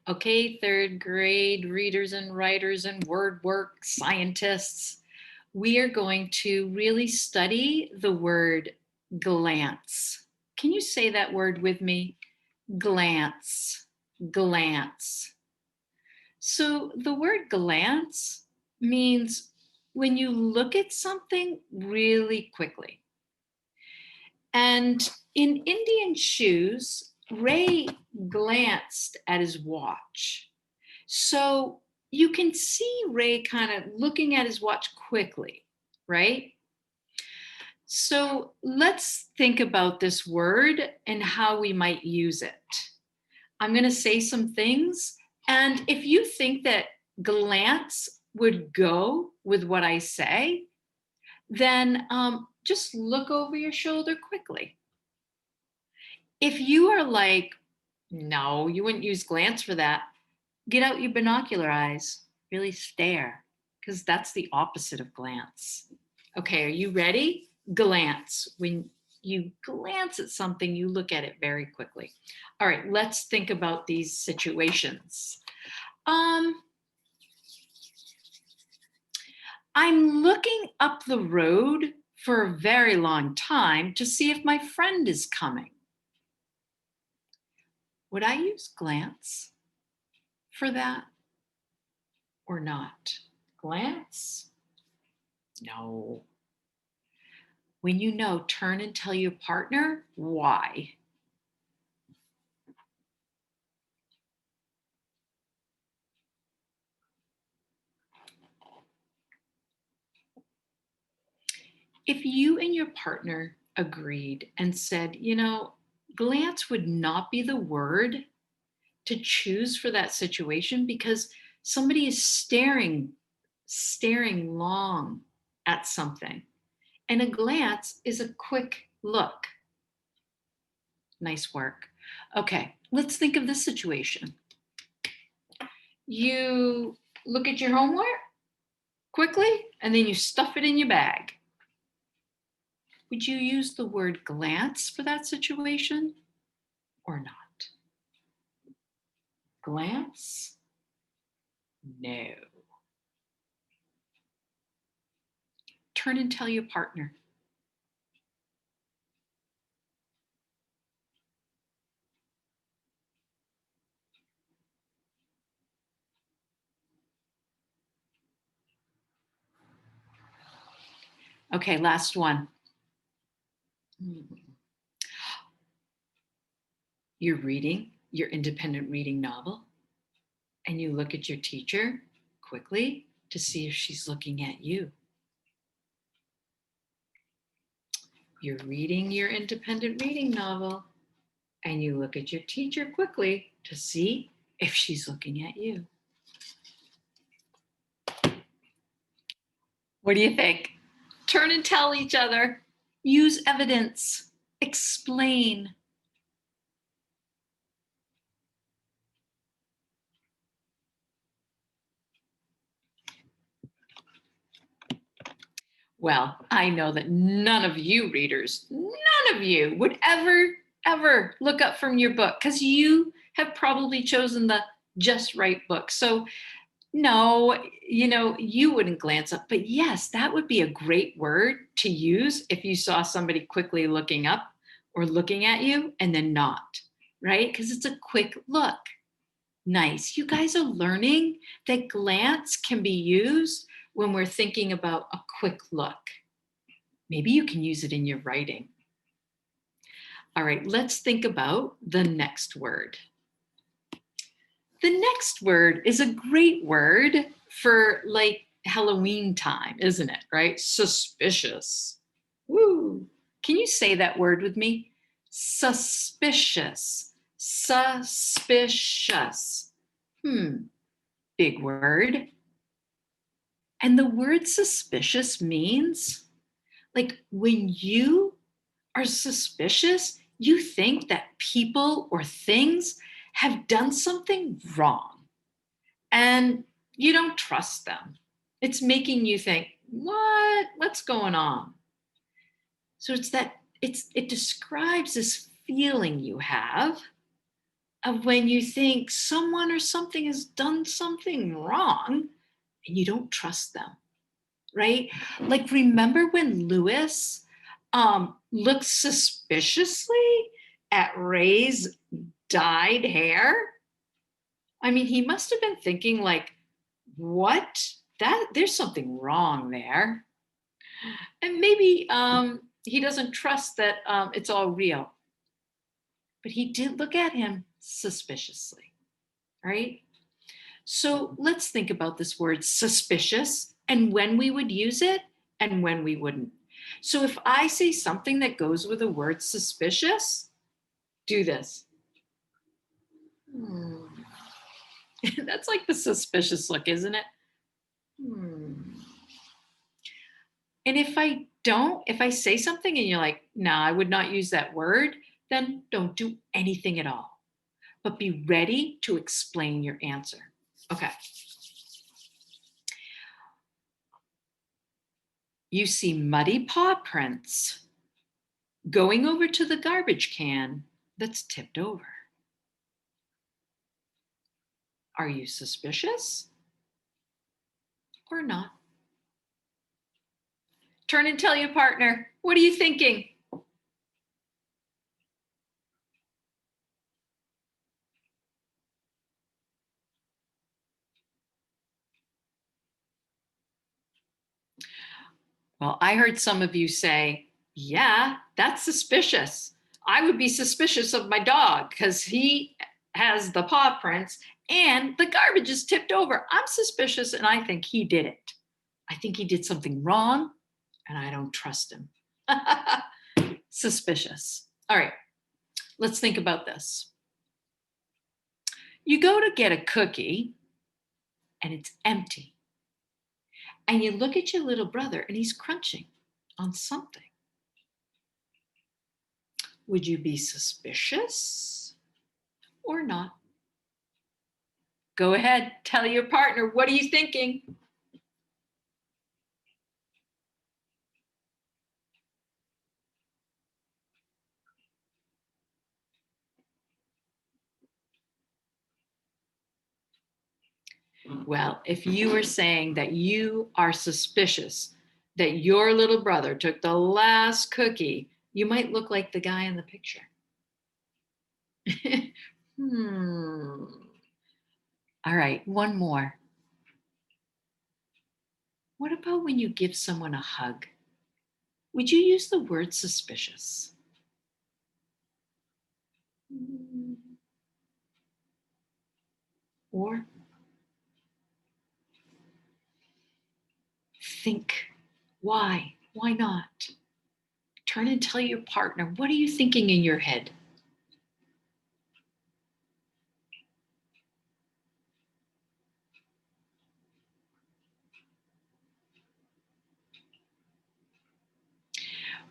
Okay, third grade readers and writers and word work scientists, we are going to really study the word glance. Can you say that word with me? Glance, glance. So the word glance means when you look at something really quickly. And in Indian shoes, Ray glanced at his watch. So you can see Ray kind of looking at his watch quickly, right? So let's think about this word and how we might use it. I'm going to say some things. And if you think that glance would go with what I say, then just look over your shoulder quickly. If you are like, no, you wouldn't use glance for that, get out your binocular eyes, really stare, because that's the opposite of glance. Okay, are you ready? Glance. When you glance at something, you look at it very quickly. All right, let's think about these situations. I'm looking up the road for a very long time to see if my friend is coming. Would I use glance for that or not? Glance? No. When you know, turn and tell your partner why. If you and your partner agreed and said, glance would not be the word to choose for that situation because somebody is staring long at something. And a glance is a quick look. Nice work. Okay, let's think of this situation. You look at your homework quickly and then you stuff it in your bag. Would you use the word glance for that situation or not? Glance? No. Turn and tell your partner. Okay, last one. You're reading your independent reading novel and you look at your teacher quickly to see if she's looking at you. You're reading your independent reading novel and you look at your teacher quickly to see if she's looking at you. What do you think? Turn and tell each other. Use evidence. Explain. Well, I know that none of you readers, none of you would ever look up from your book because you have probably chosen the just right book. So no, you wouldn't glance up, but yes, that would be a great word to use if you saw somebody quickly looking up or looking at you and then not, right? Because it's a quick look. Nice. You guys are learning that glance can be used when we're thinking about a quick look. Maybe you can use it in your writing. All right, let's think about the next word. The next word is a great word for like Halloween time, isn't it? Right? Suspicious. Woo. Can you say that word with me? Suspicious. Suspicious. Big word. And the word suspicious means like when you are suspicious, you think that people or things have done something wrong and you don't trust them. It's making you think, what's going on? So it describes this feeling you have of when you think someone or something has done something wrong and you don't trust them, right? Like, remember when Lewis looked suspiciously at Ray's dyed hair? I mean, he must have been thinking, like, what? That there's something wrong there. And maybe he doesn't trust that it's all real. But he did look at him suspiciously, right? So let's think about this word suspicious and when we would use it and when we wouldn't. So if I say something that goes with the word suspicious, do this. Hmm. That's like the suspicious look, isn't it? Hmm. And if I say something and you're like, nah, I would not use that word, then don't do anything at all. But be ready to explain your answer. Okay. You see muddy paw prints going over to the garbage can that's tipped over. Are you suspicious or not? Turn and tell your partner, what are you thinking? Well, I heard some of you say, yeah, that's suspicious. I would be suspicious of my dog because he has the paw prints and the garbage is tipped over. I'm suspicious and I think he did it. I think he did something wrong and I don't trust him. Suspicious. All right, let's think about this. You go to get a cookie and it's empty. And you look at your little brother and he's crunching on something. Would you be suspicious or not? Go ahead, tell your partner, what are you thinking? Well, if you were saying that you are suspicious that your little brother took the last cookie, you might look like the guy in the picture. hmm. All right, one more. What about when you give someone a hug? Would you use the word suspicious? Or think, why? Why not? Turn and tell your partner, what are you thinking in your head?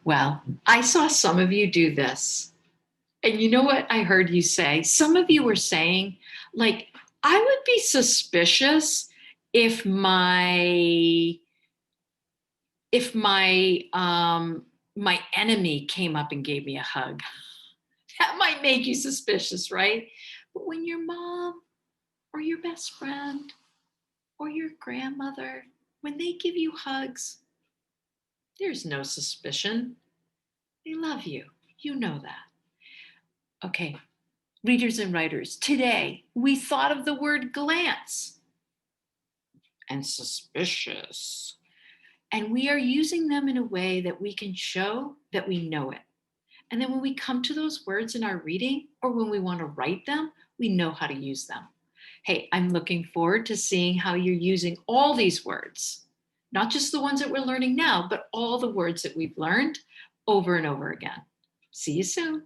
Well, I saw some of you do this. And you know what I heard you say? Some of you were saying, like, I would be suspicious if my enemy came up and gave me a hug. That might make you suspicious, right? But when your mom or your best friend or your grandmother, when they give you hugs, there's no suspicion. They love you. You know that. Okay, readers and writers, today we thought of the word glance and suspicious. And we are using them in a way that we can show that we know it. And then when we come to those words in our reading or when we want to write them, we know how to use them. Hey, I'm looking forward to seeing how you're using all these words, not just the ones that we're learning now, but all the words that we've learned over and over again. See you soon.